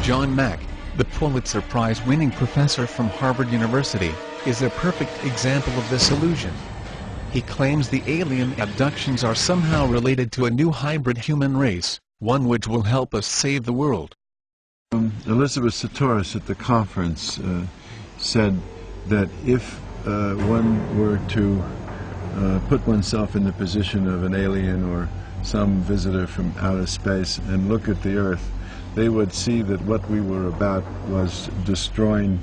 John Mack, the Pulitzer Prize-winning professor from Harvard University, is a perfect example of this illusion. He claims the alien abductions are somehow related to a new hybrid human race, one which will help us save the world. Elizabeth Sahtouris at the conference said that if one were to put oneself in the position of an alien or some visitor from outer space and look at the Earth, they would see that what we were about was destroying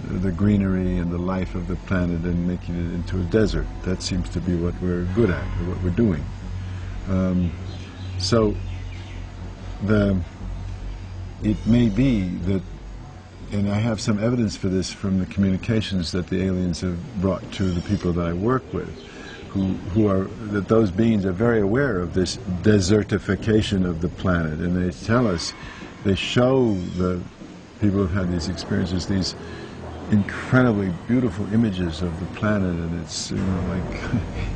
the greenery and the life of the planet and making it into a desert. That seems to be what we're good at, or what we're doing. It may be that, and I have some evidence for this from the communications that the aliens have brought to the people that I work with, that those beings are very aware of this desertification of the planet, and they tell us, they show the people who've had these experiences these incredibly beautiful images of the planet, and it's, you know, like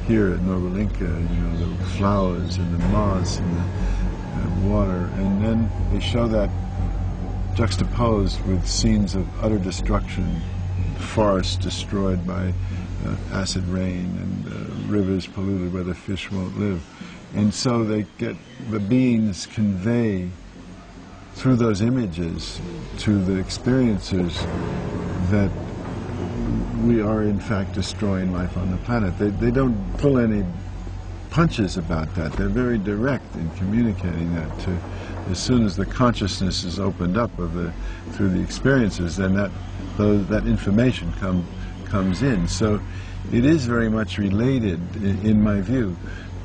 here at Novalinka, you know, the flowers and the moss and the water, and then they show that juxtaposed with scenes of utter destruction, forests destroyed by acid rain and rivers polluted where the fish won't live. And so they get, the beings convey through those images to the experiencers that we are in fact destroying life on the planet. They don't pull any punches about that. They're very direct in communicating that to, as soon as the consciousness is opened up through the experiences, then that information comes in. So it is very much related, in my view,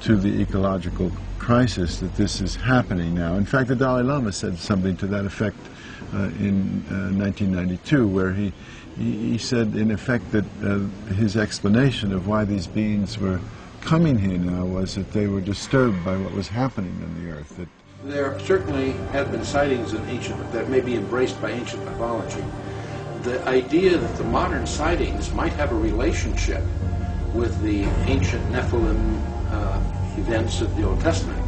to the ecological crisis that this is happening now. In fact, the Dalai Lama said something to that effect in 1992, where he said, in effect, that his explanation of why these beings were coming here now was that they were disturbed by what was happening on the Earth. That there certainly have been sightings in ancient that may be embraced by ancient mythology. The idea that the modern sightings might have a relationship with the ancient Nephilim events of the Old Testament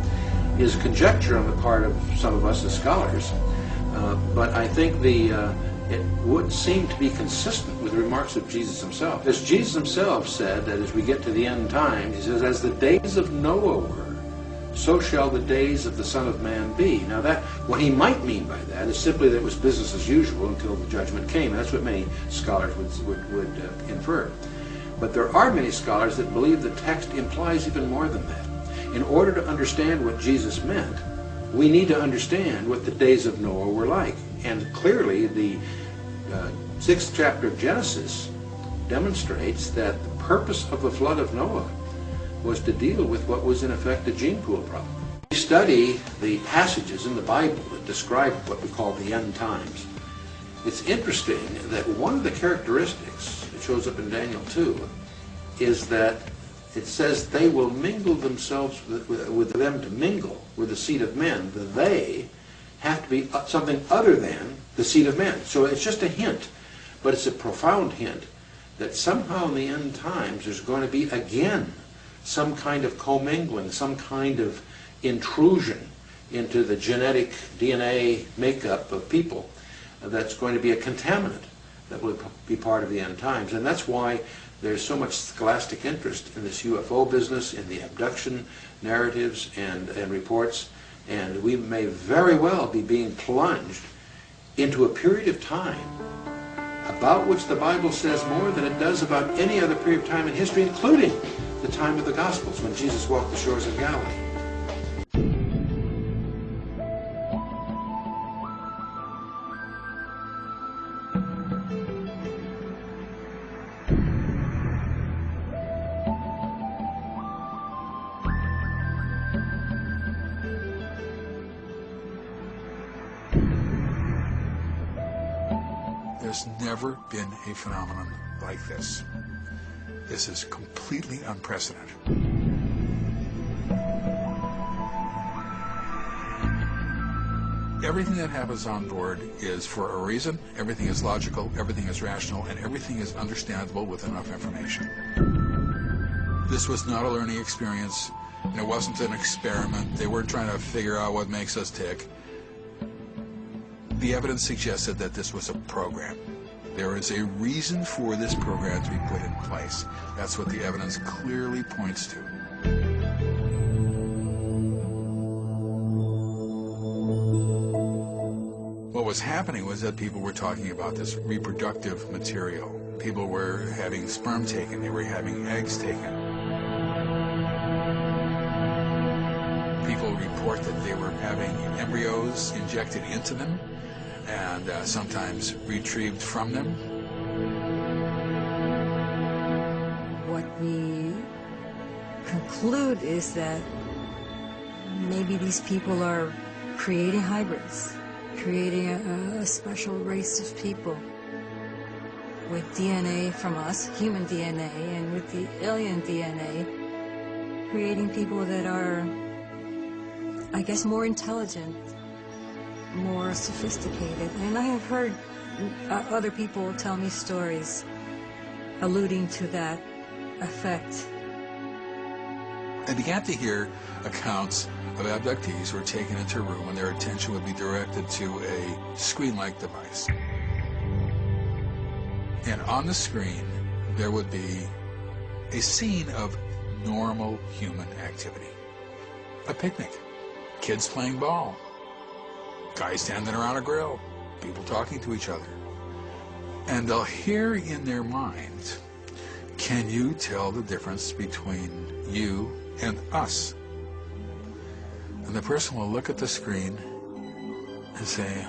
is conjecture on the part of some of us as scholars, but I think it would seem to be consistent with the remarks of Jesus himself. As Jesus himself said, that as we get to the end times, he says, as the days of Noah were, so shall the days of the Son of Man be. Now what he might mean by that is simply that it was business as usual until the judgment came. That's what many scholars would infer. But there are many scholars that believe the text implies even more than that. In order to understand what Jesus meant, we need to understand what the days of Noah were like. And clearly the 6th chapter of Genesis demonstrates that the purpose of the flood of Noah was to deal with what was in effect a gene pool problem. We study the passages in the Bible that describe what we call the end times. It's interesting that one of the characteristics that shows up in Daniel 2 is that it says they will mingle themselves with them to mingle with the seed of men. The they have to be something other than the seed of men. So it's just a hint, but it's a profound hint that somehow in the end times there's going to be again some kind of commingling, some kind of intrusion into the genetic DNA makeup of people that's going to be a contaminant that will be part of the end times. And that's why there's so much scholastic interest in this UFO business, in the abduction narratives and reports, and we may very well be being plunged into a period of time about which the Bible says more than it does about any other period of time in history, including the time of the Gospels when Jesus walked the shores of Galilee. There's never been a phenomenon like this. This is completely unprecedented. Everything that happens on board is for a reason, everything is logical, everything is rational, and everything is understandable with enough information. This was not a learning experience, and it wasn't an experiment. They weren't trying to figure out what makes us tick. the evidence suggested that this was a program. There is a reason for this program to be put in place. That's what the evidence clearly points to. What was happening was that people were talking about this reproductive material. People were having sperm taken, they were having eggs taken. People report that they were having embryos injected into them and sometimes retrieved from them. What we conclude is that maybe these people are creating hybrids, creating a special race of people with DNA from us, human DNA, and with the alien DNA, creating people that are, I guess, more intelligent, more sophisticated. And I have heard other people tell me stories alluding to that effect. I began to hear accounts of abductees who were taken into a room and their attention would be directed to a screen-like device. And on the screen, there would be a scene of normal human activity. A picnic, kids playing ball, guys standing around a grill, people talking to each other. And they'll hear in their mind, can you tell the difference between you and us? And the person will look at the screen and say,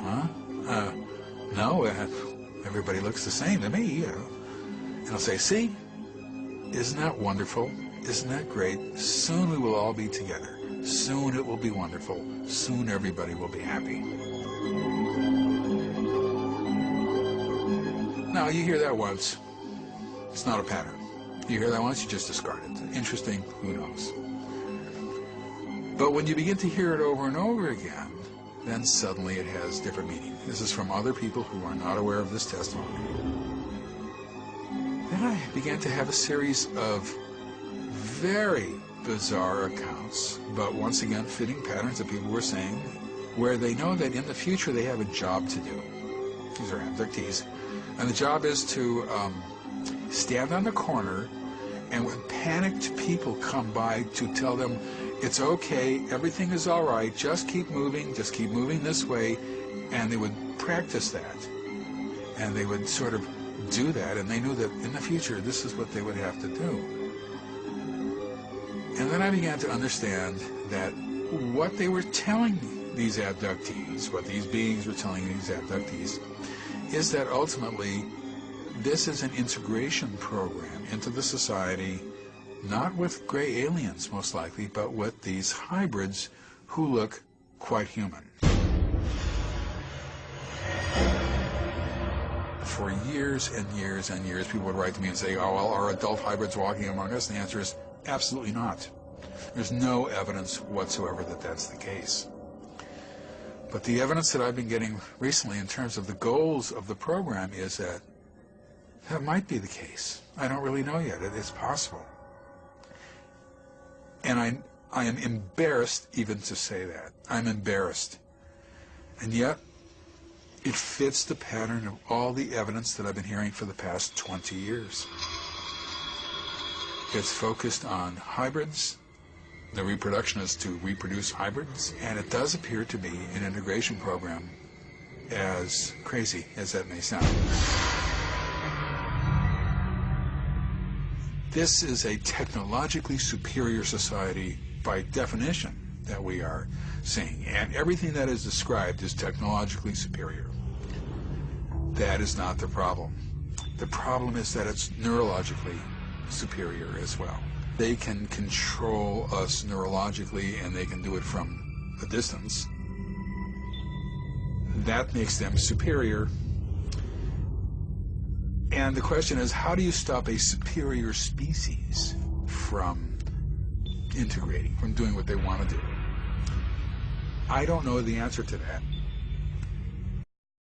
no, everybody looks the same to me. And I'll say, see, isn't that wonderful? Isn't that great? Soon we will all be together. Soon it will be wonderful. Soon everybody will be happy. Now, you hear that once. It's not a pattern. You hear that once, you just discard it. Interesting, who knows? But when you begin to hear it over and over again, then suddenly it has different meaning. This is from other people who are not aware of this testimony. Then I began to have a series of very bizarre accounts, but once again fitting patterns that people were saying, where they know that in the future they have a job to do. These are abductees. And the job is to stand on the corner, and when panicked people come by to tell them, it's okay, everything is all right, just keep moving this way, and they would practice that. And they would sort of do that, and they knew that in the future this is what they would have to do. And then I began to understand that what they were telling these abductees, what these beings were telling these abductees, is that ultimately this is an integration program into the society, not with gray aliens most likely, but with these hybrids who look quite human. For years and years and years, people would write to me and say, oh, well, are adult hybrids walking among us? And the answer is absolutely not. There's no evidence whatsoever that that's the case. But the evidence that I've been getting recently in terms of the goals of the program is that that might be the case. I don't really know yet. It's possible. And I am embarrassed even to say that. I'm embarrassed. And yet, it fits the pattern of all the evidence that I've been hearing for the past 20 years. It's focused on hybrids. The reproduction is to reproduce hybrids. And it does appear to be an integration program, as crazy as that may sound. This is a technologically superior society by definition that we are seeing, and everything that is described is technologically superior. That is not the problem. The problem is that it's neurologically superior as well. They can control us neurologically, and they can do it from a distance. That makes them superior. And the question is, how do you stop a superior species from integrating, from doing what they want to do? I don't know the answer to that.